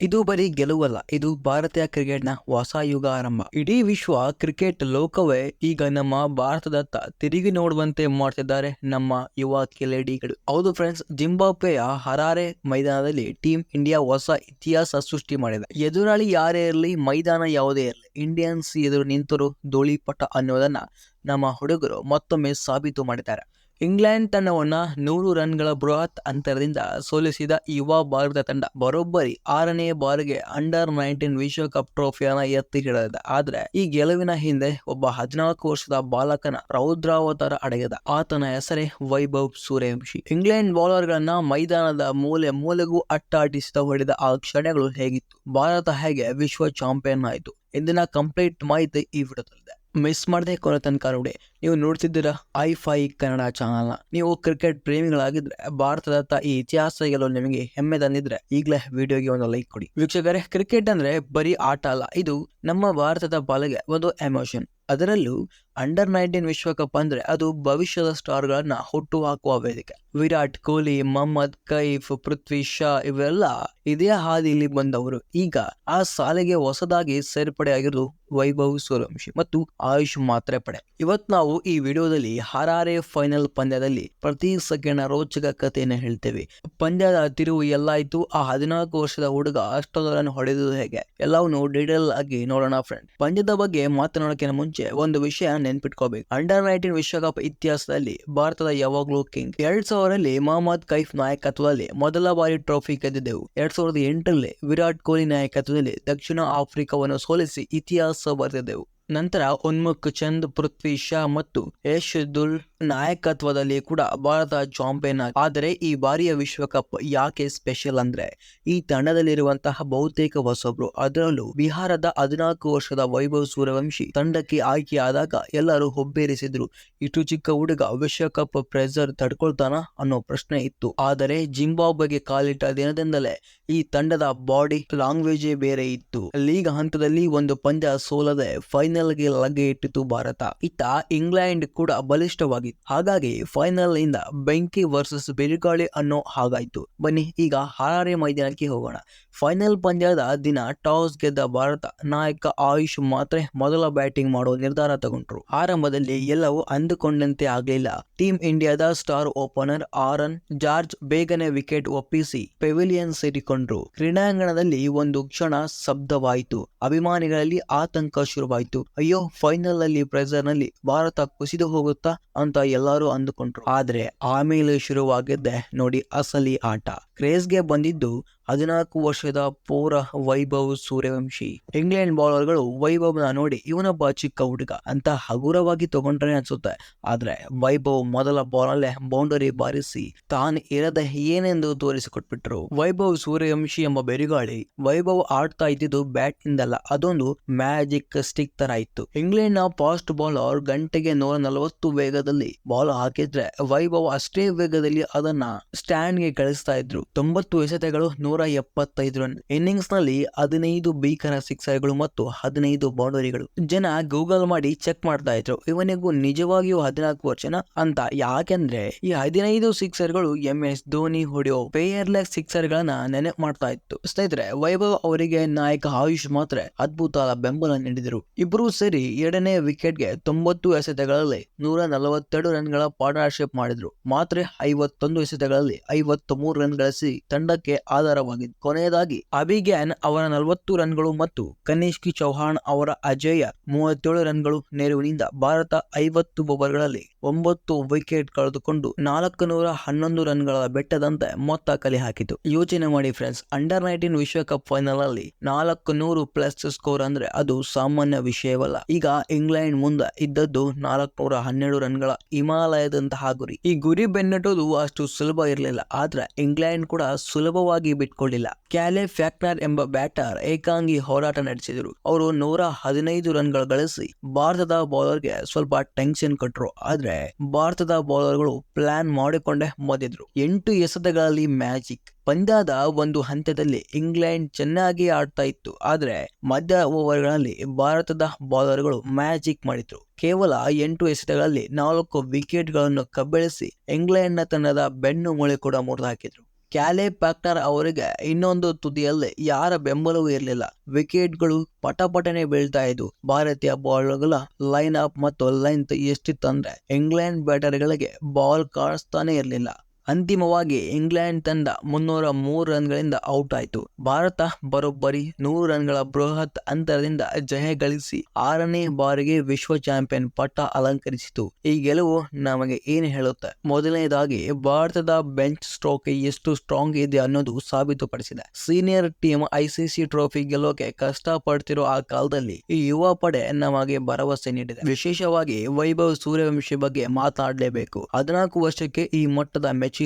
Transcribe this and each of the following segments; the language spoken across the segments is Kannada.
ಇದು ಬರೀ ಗೆಲುವಲ್ಲ, ಇದು ಭಾರತೀಯ ಕ್ರಿಕೆಟ್ನ ಹೊಸ ಯುಗ ಆರಂಭ. ಇಡೀ ವಿಶ್ವ ಕ್ರಿಕೆಟ್ ಲೋಕವೇ ಈಗ ನಮ್ಮ ಭಾರತದತ್ತ ತಿರುಗಿ ನೋಡುವಂತೆ ಮಾಡ್ತಿದ್ದಾರೆ ನಮ್ಮ ಯುವ ಕಿಲಾಡಿಗಳು. ಹೌದು ಫ್ರೆಂಡ್ಸ್, ಜಿಂಬಾಬ್ವೆಯ ಹರಾರೆ ಮೈದಾನದಲ್ಲಿ ಟೀಮ್ ಇಂಡಿಯಾ ಹೊಸ ಇತಿಹಾಸ ಸೃಷ್ಟಿ ಮಾಡಿದೆ. ಎದುರಾಳಿ ಯಾರೇ ಇರಲಿ, ಮೈದಾನ ಯಾವುದೇ ಇರಲಿ, ಇಂಡಿಯನ್ಸ್ ಎದುರು ನಿಂತರು ಧೂಳಿಪಟ ಅನ್ನೋದನ್ನ ನಮ್ಮ ಹುಡುಗರು ಮತ್ತೊಮ್ಮೆ ಸಾಬೀತು ಮಾಡಿದ್ದಾರೆ. ಇಂಗ್ಲೆಂಡ್ ತಂಡವನ್ನ 100 ರನ್ಗಳ ಬೃಹತ್ ಅಂತರದಿಂದ ಸೋಲಿಸಿದ ಯುವ ಭಾರತ ತಂಡ ಬರೋಬ್ಬರಿ 6ನೇ ಬಾರಿಗೆ ಅಂಡರ್-19 ವಿಶ್ವಕಪ್ ಟ್ರೋಫಿಯನ್ನ ಎತ್ತಿ ಹಿಡಿದಿದೆ. ಆದ್ರೆ ಈ ಗೆಲುವಿನ ಹಿಂದೆ ಒಬ್ಬ 14 ವರ್ಷದ ಬಾಲಕನ ರೌದ್ರಾವತಾರ ಅಡಗಿದೆ. ಆತನ ಹೆಸರೇ ವೈಭವ್ ಸೂರ್ಯವಂಶಿ. ಇಂಗ್ಲೆಂಡ್ ಬೌಲರ್ಗಳನ್ನ ಮೈದಾನದ ಮೂಲೆ ಮೂಲೆಗೂ ಅಟ್ಟಾಡಿಸಿದ ಹೊಡೆದ ಆ ಕ್ಷಣಗಳು ಹೇಗಿತ್ತು, ಭಾರತ ಹೇಗೆ ವಿಶ್ವ ಚಾಂಪಿಯನ್ ಆಯಿತು ಇಂದಿನ ಕಂಪ್ಲೀಟ್ ಮಾಹಿತಿ ಈ ವಿಡಿಯೋದಲ್ಲಿದೆ. ಮಿಸ್ ಮಾಡದೆ ಕೊನೆ ತನಕ ನೋಡಿ. ನೀವು ನೋಡ್ತಿದ್ದೀರಾ ಐ5 ಕನ್ನಡ ಚಾನಲ್ನ. ನೀವು ಕ್ರಿಕೆಟ್ ಪ್ರೇಮಿಗಳಾಗಿದ್ರೆ, ಭಾರತದತ್ತ ಈ ಇತಿಹಾಸ ಗೆಲ್ಲಲು ನಿಮಗೆ ಹೆಮ್ಮೆ ತಂದಿದ್ರೆ ಈಗಲೇ ವಿಡಿಯೋಗೆ ಒಂದು ಲೈಕ್ ಕೊಡಿ. ವೀಕ್ಷಕರೇ, ಕ್ರಿಕೆಟ್ ಅಂದ್ರೆ ಬರೀ ಆಟ ಅಲ್ಲ, ಇದು ನಮ್ಮ ಭಾರತದ ಪಾಲಿಗೆ ಒಂದು ಎಮೋಷನ್. ಅದರಲ್ಲೂ ಅಂಡರ್-19 ವಿಶ್ವಕಪ್ ಅಂದ್ರೆ ಅದು ಭವಿಷ್ಯದ ಸ್ಟಾರ್ಗಳನ್ನ ಹುಟ್ಟು ಹಾಕುವ ವೇದಿಕೆ. ವಿರಾಟ್ ಕೊಹ್ಲಿ, ಮೊಹಮ್ಮದ್ ಕೈಫ್, ಪೃಥ್ವಿ ಶಾ ಇವೆಲ್ಲ ಇದೇ ಹಾದಿಯಲ್ಲಿ ಬಂದವರು. ಈಗ ಆ ಸಾಲಿಗೆ ಹೊಸದಾಗಿ ಸೇರ್ಪಡೆಯಾಗಿರೋದು ವೈಭವ್ ಸೂರ್ಯವಂಶಿ ಮತ್ತು ಆಯುಷ್ ಮಾತ್ರೆ ಪಡೆ. ಇವತ್ತು ನಾವು ಈ ವಿಡಿಯೋದಲ್ಲಿ ಹರಾರೆ ಫೈನಲ್ ಪಂದ್ಯದಲ್ಲಿ ಪ್ರತಿ ಸೆಕೆಂಡ್ ರೋಚಕ ಕಥೆಯನ್ನು ಹೇಳ್ತೇವೆ. ಪಂದ್ಯದ ತಿರುವು ಎಲ್ಲಾಯ್ತು, ಆ 14 ವರ್ಷದ ಹುಡುಗ ಅಷ್ಟೊಂದು ರನ್ ಹೊಡೆದು ಹೇಗೆ, ಎಲ್ಲವನ್ನೂ ಡೀಟೇಲ್ ಆಗಿ ನೋಡೋಣ ಫ್ರೆಂಡ್. ಪಂದ್ಯದ ಬಗ್ಗೆ ಮಾತನಾಡೋಕೆ ಮುಂಚೆ ಒಂದು ವಿಷಯ ನೆನ್ಪಿಟ್ಕೋಬೇಕು. ಅಂಡರ್-19 ವಿಶ್ವಕಪ್ ಇತಿಹಾಸದಲ್ಲಿ ಭಾರತದ ಯಾವಾಗ್ಲೂ ಕಿಂಗ್. 2000ರಲ್ಲಿ ಮೊಹಮ್ಮದ್ ಕೈಫ್ ನಾಯಕತ್ವದಲ್ಲಿ ಮೊದಲ ಬಾರಿ ಟ್ರೋಫಿ ಗೆದ್ದಿದ್ದೆವು. 2008ರಲ್ಲಿ ವಿರಾಟ್ ಕೊಹ್ಲಿ ನಾಯಕತ್ವದಲ್ಲಿ ದಕ್ಷಿಣ ಆಫ್ರಿಕಾವನ್ನು ಸೋಲಿಸಿ ಇತಿಹಾಸ ಬರೆದಿದ್ದೆವು. ನಂತರ ಉನ್ಮುಕ್ ಚಂದ್, ಪೃಥ್ವಿ ಶಾ ಮತ್ತು ಯಶ್ ದುಲ್ ನಾಯಕತ್ವದಲ್ಲಿ ಕೂಡ ಭಾರತ ಚಾಂಪಿಯನ್ ಆಗಿದೆ. ಆದರೆ ಈ ಬಾರಿಯ ವಿಶ್ವಕಪ್ ಯಾಕೆ ಸ್ಪೆಷಲ್ ಅಂದ್ರೆ, ಈ ತಂಡದಲ್ಲಿರುವಂತಹ ಬಹುತೇಕ ಹೊಸಬ್ರು, ಅದರಲ್ಲೂ ಬಿಹಾರದ 14 ವರ್ಷದ ವೈಭವ್ ಸೂರ್ಯವಂಶಿ ತಂಡಕ್ಕೆ ಆಯ್ಕೆಯಾದಾಗ ಎಲ್ಲರೂ ಹುಬ್ಬೇರಿಸಿದ್ರು. ಇಷ್ಟು ಚಿಕ್ಕ ಹುಡುಗ ವಿಶ್ವಕಪ್ ಪ್ರೆಷರ್ ತಡ್ಕೊಳ್ತಾನ ಅನ್ನೋ ಪ್ರಶ್ನೆ ಇತ್ತು. ಆದರೆ ಜಿಂಬಾಬ್ವೆಗೆ ಕಾಲಿಟ್ಟ ದಿನದಿಂದಲೇ ಈ ತಂಡದ ಬಾಡಿ ಲ್ಯಾಂಗ್ವೇಜೇ ಬೇರೆ ಇತ್ತು. ಲೀಗ್ ಹಂತದಲ್ಲಿ ಒಂದು ಪಂದ್ಯ ಸೋಲದೆ ಫೈನಲ್ಗೆ ಲಗ್ಗೆ ಇಟ್ಟಿತು ಭಾರತ. ಇತ್ತ ಇಂಗ್ಲೆಂಡ್ ಕೂಡ ಬಲಿಷ್ಠವಾಗಿತ್ತು. ಹಾಗಾಗಿ ಫೈನಲ್ ಇಂದ ಬೆಂಕಿ ವರ್ಸಸ್ ಬಿರುಗಾಳಿ ಅನ್ನೋ ಹಾಗಾಯ್ತು. ಬನ್ನಿ ಈಗ ಹರಾರೆ ಮೈದಾನಕ್ಕೆ ಹೋಗೋಣ. ಫೈನಲ್ ಪಂದ್ಯದ ದಿನ ಟಾಸ್ ಗೆದ್ದ ಭಾರತ ನಾಯಕ ಆಯುಷ್ ಮಾತ್ರೆ ಮೊದಲ ಬ್ಯಾಟಿಂಗ್ ಮಾಡೋ ನಿರ್ಧಾರ ತಗೊಂಡ್ರು. ಆರಂಭದಲ್ಲಿ ಎಲ್ಲವೂ ಅಂದುಕೊಂಡಂತೆ ಆಗ್ಲಿಲ್ಲ. ಟೀಮ್ ಇಂಡಿಯಾದ ಸ್ಟಾರ್ ಓಪನರ್ ಆರನ್ ಜಾರ್ಜ್ ಬೇಗನೆ ವಿಕೆಟ್ ಒಪ್ಪಿಸಿ ಪೆವಿಲಿಯನ್ ಸೇರಿಕೊಂಡ್ರು. ಕ್ರೀಡಾಂಗಣದಲ್ಲಿ ಒಂದು ಕ್ಷಣ ಶಬ್ದವಾಯಿತು. ಅಭಿಮಾನಿಗಳಲ್ಲಿ ಆತಂಕ ಶುರುವಾಯಿತು. ಅಯ್ಯೋ, ಫೈನಲ್ ನಲ್ಲಿ ಪ್ರೆಷರ್ ನಲ್ಲಿ ಭಾರತ ಕುಸಿದು ಹೋಗುತ್ತಾ ಅಂತ ಎಲ್ಲರೂ ಅಂದುಕೊಂಡ್ರು. ಆದ್ರೆ ಆಮೇಲೆ ಶುರುವಾಗಿದ್ದೆ ನೋಡಿ ಅಸಲಿ ಆಟ. ಕ್ರೇಜ್ಗೆ ಬಂದಿದ್ದು 14 ವರ್ಷದ ಪೌರ ವೈಭವ್ ಸೂರ್ಯವಂಶಿ. ಇಂಗ್ಲೆಂಡ್ ಬೌಲರ್ಗಳು ವೈಭವ್ನ ನೋಡಿ ಇವನೊಬ್ಬ ಚಿಕ್ಕ ಹುಡುಗ ಅಂತ ಹಗುರವಾಗಿ ತಗೊಂಡ್ರೆ ಅನ್ಸುತ್ತೆ. ಆದ್ರೆ ವೈಭವ್ ಮೊದಲ ಬಾಲಲ್ಲೇ ಬೌಂಡರಿ ಬಾರಿಸಿ ತಾನು ಇರದೆ ಏನೆಂದು ತೋರಿಸಿಕೊಟ್ಬಿಟ್ರು. ವೈಭವ್ ಸೂರ್ಯವಂಶಿ ಎಂಬ ಬೆರುಗಾಳಿ. ವೈಭವ್ ಆಡ್ತಾ ಇದ್ದಿದ್ದು ಬ್ಯಾಟ್ ನಿಂದಲ್ಲ, ಅದೊಂದು ಮ್ಯಾಜಿಕ್ ಸ್ಟಿಕ್ ತರ ಇತ್ತು. ಇಂಗ್ಲೆಂಡ್ ನ ಫಾಸ್ಟ್ ಬೌಲರ್ ಗಂಟೆಗೆ 140 ವೇಗದಲ್ಲಿ ಬಾಲ್ ಹಾಕಿದ್ರೆ ವೈಭವ್ ಅಷ್ಟೇ ವೇಗದಲ್ಲಿ ಅದನ್ನ ಸ್ಟ್ಯಾಂಡ್ ಗೆ ಕಳಿಸ್ತಾ ಇದ್ರು. 90 ಎಸೆತಗಳು, 175 ರನ್. ಇನ್ನಿಂಗ್ಸ್ ನಲ್ಲಿ 15 ಭೀಕರ ಸಿಕ್ಸರ್ಗಳು ಮತ್ತು 15 ಬೌಂಡರಿಗಳು. ಜನ ಗೂಗಲ್ ಮಾಡಿ ಚೆಕ್ ಮಾಡ್ತಾ ಇದ್ರು, ಇವನಿಗೂ ನಿಜವಾಗಿಯೂ 14 ವರ್ಷನ ಅಂತ. ಯಾಕೆಂದ್ರೆ ಈ 15 ಸಿಕ್ಸರ್ಗಳು MS ಧೋನಿ ಹೊಡೆಯೋ ಪೇಯರ್ಲೆಸ್ ಸಿಕ್ಸರ್ ಗಳನ್ನ ನೆನಪು ಮಾಡ್ತಾ ಇತ್ತು. ಸ್ನೇಹಿತರೆ, ವೈಭವ್ ಅವರಿಗೆ ನಾಯಕ ಆಯುಷ್ ಮಾತ್ರ ಅದ್ಭುತ ಬೆಂಬಲ ನೀಡಿದರು. ಇಬ್ರು ಸೇರಿ 2ನೇ ವಿಕೆಟ್ಗೆ 90 ಎಸೆತಗಳಲ್ಲಿ 142 ರನ್ಗಳ ಪಾರ್ಟ್ನರ್ಶಿಪ್ ಮಾಡಿದ್ರು. ಮಾತ್ರ 51 ಎಸೆತಗಳಲ್ಲಿ 53 ರನ್ ಗಳಿಸಿ ತಂಡಕ್ಕೆ ಆಧಾರವಾಗಿತ್ತು. ಕೊನೆಯದಾಗಿ ಅಭಿಗ್ಯಾನ್ ಅವರ 40 ರನ್ಗಳು ಮತ್ತು ಕನಿಷ್ಕಿ ಚೌಹಾಣ್ ಅವರ ಅಜೇಯ 37 ರನ್ಗಳು ನೆರವಿನಿಂದ ಭಾರತ 50 ಓವರ್ಗಳಲ್ಲಿ 9 ವಿಕೆಟ್ ಕಳೆದುಕೊಂಡು 411 ರನ್ಗಳ ಬೆಟ್ಟದಂತೆ ಮೊತ್ತ ಕಲೆ ಹಾಕಿತು. ಯೋಚನೆ ಮಾಡಿ ಫ್ರೆಂಡ್ಸ್, ಅಂಡರ್-19 ವಿಶ್ವಕಪ್ ಫೈನಲ್ ಅಲ್ಲಿ 400 ಪ್ಲಸ್ ಸ್ಕೋರ್ ಅಂದ್ರೆ ಅದು ಸಾಮಾನ್ಯ ವಿಷಯವಲ್ಲ. ಈಗ ಇಂಗ್ಲೆಂಡ್ ಮುಂದೆ ಇದ್ದದ್ದು 412 ರನ್ಗಳ ಹಿಮಾಲಯದಂತಹ ಗುರಿ. ಈ ಗುರಿ ಬೆನ್ನಟ್ಟೋದು ಅಷ್ಟು ಸುಲಭ ಇರಲಿಲ್ಲ. ಆದ್ರೆ ಇಂಗ್ಲೆಂಡ್ ಕೂಡ ಸುಲಭವಾಗಿ ಬಿಟ್ಕೊಳ್ಳಿಲ್ಲ. ಕ್ಯಾಲೆ ಫ್ಯಾಕ್ನರ್ ಎಂಬ ಬ್ಯಾಟರ್ ಏಕಾಂಗಿ ಹೋರಾಟ ನಡೆಸಿದರು. ಅವರು 115 ರನ್ಗಳು ಗಳಿಸಿ ಭಾರತದ ಬೌಲರ್ಗೆ ಸ್ವಲ್ಪ ಟೆನ್ಷನ್ ಕೊಟ್ಟರು. ಆದ್ರೆ ಭಾರತದ ಬೌಲರ್ಗಳು ಪ್ಲಾನ್ ಮಾಡಿಕೊಂಡೇ ಬಂದಿದ್ರು. 8 ಎಸೆತಗಳಲ್ಲಿ ಮ್ಯಾಜಿಕ್. ಪಂದ್ಯದ ಒಂದು ಹಂತದಲ್ಲಿ ಇಂಗ್ಲೆಂಡ್ ಚೆನ್ನಾಗಿ ಆಡ್ತಾ ಇತ್ತು. ಆದ್ರೆ ಮಧ್ಯ ಓವರ್ಗಳಲ್ಲಿ ಭಾರತದ ಬೌಲರ್ಗಳು ಮ್ಯಾಜಿಕ್ ಮಾಡಿದ್ರು. ಕೇವಲ 8 ಎಸೆತಗಳಲ್ಲಿ 4 ವಿಕೆಟ್ ಗಳನ್ನು ಕಬಳಿಸಿ ಇಂಗ್ಲೆಂಡ್ ನ ತಂಡದ ಬೆನ್ನು ಮೂಳೆ ಕೂಡ ಮುರಿದು ಹಾಕಿದ್ರು. ಕ್ಯಾಲೆ ಪ್ಯಾಕ್ಟರ್ ಅವರಿಗೆ ಇನ್ನೊಂದು ತುದಿಯಲ್ಲಿ ಯಾರ ಬೆಂಬಲವೂ ಇರಲಿಲ್ಲ. ವಿಕೆಟ್ಗಳು ಪಟಪಟನೆ ಬೀಳ್ತಾ ಇದ್ವು. ಭಾರತೀಯ ಬಾಲ್ಗಳ ಲೈನ್ ಅಪ್ ಮತ್ತು ಲೆಂತ್ ಎಷ್ಟಿತ್ತಂದ್ರೆ ಇಂಗ್ಲೆಂಡ್ ಬ್ಯಾಟರ್ಗಳಿಗೆ ಬಾಲ್ ಕಾಣಿಸ್ತಾನೆ ಇರಲಿಲ್ಲ. ಅಂತಿಮವಾಗಿ ಇಂಗ್ಲೆಂಡ್ ತಂಡ 303 ರನ್ಗಳಿಂದ ಔಟ್ ಆಯಿತು. ಭಾರತ ಬರೋಬ್ಬರಿ 100 ರನ್ಗಳ ಬೃಹತ್ ಅಂತರದಿಂದ ಜಯ ಗಳಿಸಿ 6ನೇ ಬಾರಿಗೆ ವಿಶ್ವ ಚಾಂಪಿಯನ್ ಪಟ್ಟ ಅಲಂಕರಿಸಿತು. ಈ ಗೆಲುವು ನಮಗೆ ಏನು ಹೇಳುತ್ತೆ? ಮೊದಲನೇದಾಗಿ ಭಾರತದ ಬೆಂಚ್ ಸ್ಟ್ರೋಕ್ ಎಷ್ಟು ಸ್ಟ್ರಾಂಗ್ ಇದೆ ಅನ್ನೋದು ಸಾಬೀತುಪಡಿಸಿದೆ. ಸೀನಿಯರ್ ಟೀಮ್ ICC ಟ್ರೋಫಿ ಗೆಲ್ಲೋಕೆ ಕಷ್ಟ ಪಡ್ತಿರೋ ಆ ಕಾಲದಲ್ಲಿ ಈ ಯುವ ಪಡೆ ನಮಗೆ ಭರವಸೆ ನೀಡಿದೆ. ವಿಶೇಷವಾಗಿ ವೈಭವ್ ಸೂರ್ಯವಂಶಿ ಬಗ್ಗೆ ಮಾತನಾಡಲೇಬೇಕು. 14 ವರ್ಷಕ್ಕೆ ಈ ಮಟ್ಟದ ಮೆಚುರಿಟಿ,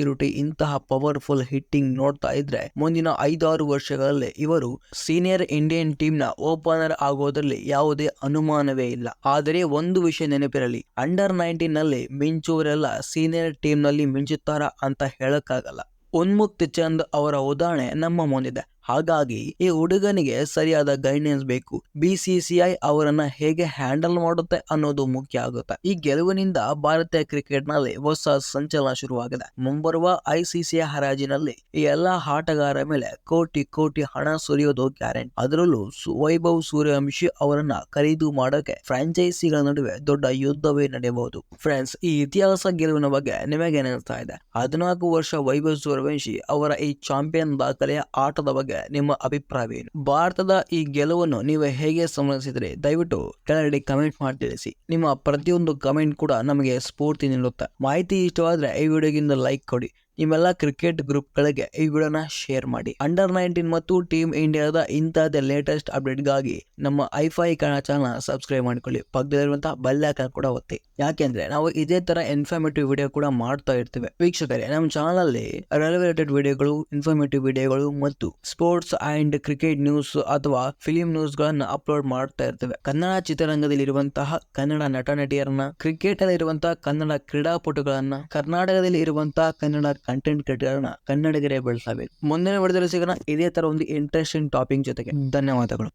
ಇಂತಹ ಪವರ್ಫುಲ್ ಹಿಟ್ಟಿಂಗ್ ನೋಡ್ತಾ ಇದ್ರೆ ಮುಂದಿನ 5-6 ವರ್ಷಗಳಲ್ಲಿ ಇವರು ಸೀನಿಯರ್ ಇಂಡಿಯನ್ ಟೀಮ್ ನ ಓಪನರ್ ಆಗೋದ್ರಲ್ಲಿ ಯಾವುದೇ ಅನುಮಾನವೇ ಇಲ್ಲ. ಆದರೆ ಒಂದು ವಿಷಯ ನೆನಪಿರಲಿ, ಅಂಡರ್ 19 ನಲ್ಲಿ ಮಿಂಚುವರೆಲ್ಲ ಸೀನಿಯರ್ ಟೀಮ್ ನಲ್ಲಿ ಮಿಂಚುತ್ತಾರಾ ಅಂತ ಹೇಳಕ್ಕಾಗಲ್ಲ. ಉನ್ಮುಕ್ತ್ ಚಂದ್ ಅವರ ಉದಾಹರಣೆ ನಮ್ಮ ಮುಂದಿದೆ. ಹಾಗಾಗಿ ಈ ಹುಡುಗನಿಗೆ ಸರಿಯಾದ ಗೈಡೆನ್ಸ್ ಬೇಕು. BCCI ಅವರನ್ನ ಹೇಗೆ ಹ್ಯಾಂಡಲ್ ಮಾಡುತ್ತೆ ಅನ್ನೋದು ಮುಖ್ಯ ಆಗುತ್ತೆ. ಈ ಗೆಲುವಿನಿಂದ ಭಾರತೀಯ ಕ್ರಿಕೆಟ್ ನಲ್ಲಿ ಹೊಸ ಸಂಚಲನ ಶುರುವಾಗಿದೆ. ಮುಂಬರುವ ICC ಹರಾಜಿನಲ್ಲಿ ಈ ಎಲ್ಲಾ ಆಟಗಾರರ ಮೇಲೆ ಕೋಟಿ ಕೋಟಿ ಹಣ ಸುರಿಯೋದು ಗ್ಯಾರಂಟಿ. ಅದರಲ್ಲೂ ವೈಭವ್ ಸೂರ್ಯವಂಶಿ ಅವರನ್ನ ಖರೀದಿ ಮಾಡೋಕೆ ಫ್ರಾಂಚೈಸಿಗಳ ನಡುವೆ ದೊಡ್ಡ ಯುದ್ಧವೇ ನಡೆಯಬಹುದು. ಫ್ರೆಂಡ್ಸ್, ಈ ಇತಿಹಾಸ ಗೆಲುವಿನ ಬಗ್ಗೆ ನಿಮಗೇನಿಸ್ತಾ ಇದೆ? 14 ವರ್ಷ ವೈಭವ್ ಸೂರ್ಯವಂಶಿ ಅವರ ಈ ಚಾಂಪಿಯನ್ ದಾಖಲೆಯ ಆಟದ ಬಗ್ಗೆ ನಿಮ್ಮ ಅಭಿಪ್ರಾಯವೇನು? ಭಾರತದ ಈ ಗೆಲುವನ್ನು ನೀವು ಹೇಗೆ ಸಂಬಂಧಿಸಿದ್ರೆ ದಯವಿಟ್ಟು ಕೆಳಗಡೆ ಕಮೆಂಟ್ ಮಾಡಿ ತಿಳಿಸಿ. ನಿಮ್ಮ ಪ್ರತಿಯೊಂದು ಕಮೆಂಟ್ ಕೂಡ ನಮಗೆ ಸ್ಫೂರ್ತಿ ನೀಡುತ್ತೆ. ಮಾಹಿತಿ ಇಷ್ಟವಾದ್ರೆ ಈ ವಿಡಿಯೋಗಿಂದ ಲೈಕ್ ಕೊಡಿ. ನಿಮ್ಮೆಲ್ಲ ಕ್ರಿಕೆಟ್ ಗ್ರೂಪ್ಗಳಿಗೆ ಈ ವಿಡಿಯೋನ ಶೇರ್ ಮಾಡಿ. ಅಂಡರ್ 19 ಮತ್ತು ಟೀಮ್ ಇಂಡಿಯಾದ ಇಂತಹದೇ ಲೇಟೆಸ್ಟ್ ಅಪ್ಡೇಟ್ಗಾಗಿ ನಮ್ಮ ಐಫೈ ಕನ್ನಡ ಚಾನಲ್ ಸಬ್ಸ್ಕ್ರೈಬ್ ಮಾಡಿಕೊಳ್ಳಿ. ಪಕ್ಕದಲ್ಲಿರುವಂತಹ ಬೆಲ್ ಐಕಾನ್ ಕೂಡ ಒತ್ತಿ. ಯಾಕೆಂದ್ರೆ ನಾವು ಇದೇ ತರ ಇನ್ಫಾರ್ಮೇಟಿವ್ ವಿಡಿಯೋ ಕೂಡ ಮಾಡ್ತಾ ಇರ್ತೀವಿ. ವೀಕ್ಷಕರೇ, ನಮ್ಮ ಚಾನಲ್ ಅಲ್ಲಿ ರೆಲೆವೆಂಟೆಡ್ ವಿಡಿಯೋಗಳು, ಇನ್ಫಾರ್ಮೇಟಿವ್ ವಿಡಿಯೋಗಳು ಮತ್ತು ಸ್ಪೋರ್ಟ್ಸ್ ಅಂಡ್ ಕ್ರಿಕೆಟ್ ನ್ಯೂಸ್ ಅಥವಾ ಫಿಲಿಂ ನ್ಯೂಸ್ ಗಳನ್ನ ಅಪ್ಲೋಡ್ ಮಾಡ್ತಾ ಇರ್ತೇವೆ. ಕನ್ನಡ ಚಿತ್ರರಂಗದಲ್ಲಿ ಇರುವಂತಹ ಕನ್ನಡ ನಟ ನಟಿಯರನ್ನ, ಕ್ರಿಕೆಟ್ ಅಲ್ಲಿ ಇರುವಂತಹ ಕನ್ನಡ ಕ್ರೀಡಾಪಟುಗಳನ್ನ, ಕರ್ನಾಟಕದಲ್ಲಿ ಇರುವಂತಹ ಕನ್ನಡ ಕಂಟೆಂಟ್ ಕ್ರಿಯೇಟರ್ನ ಕನ್ನಡಿಗರೇ ಬೆಳೆಸಬೇಕು. ಮುಂದಿನ ವಿಡಿಯೋದಲ್ಲಿ ಸಿಗೋಣ ಇದೇ ತರ ಒಂದು ಇಂಟ್ರೆಸ್ಟಿಂಗ್ ಟಾಪಿಕ್ ಜೊತೆಗೆ. ಧನ್ಯವಾದಗಳು.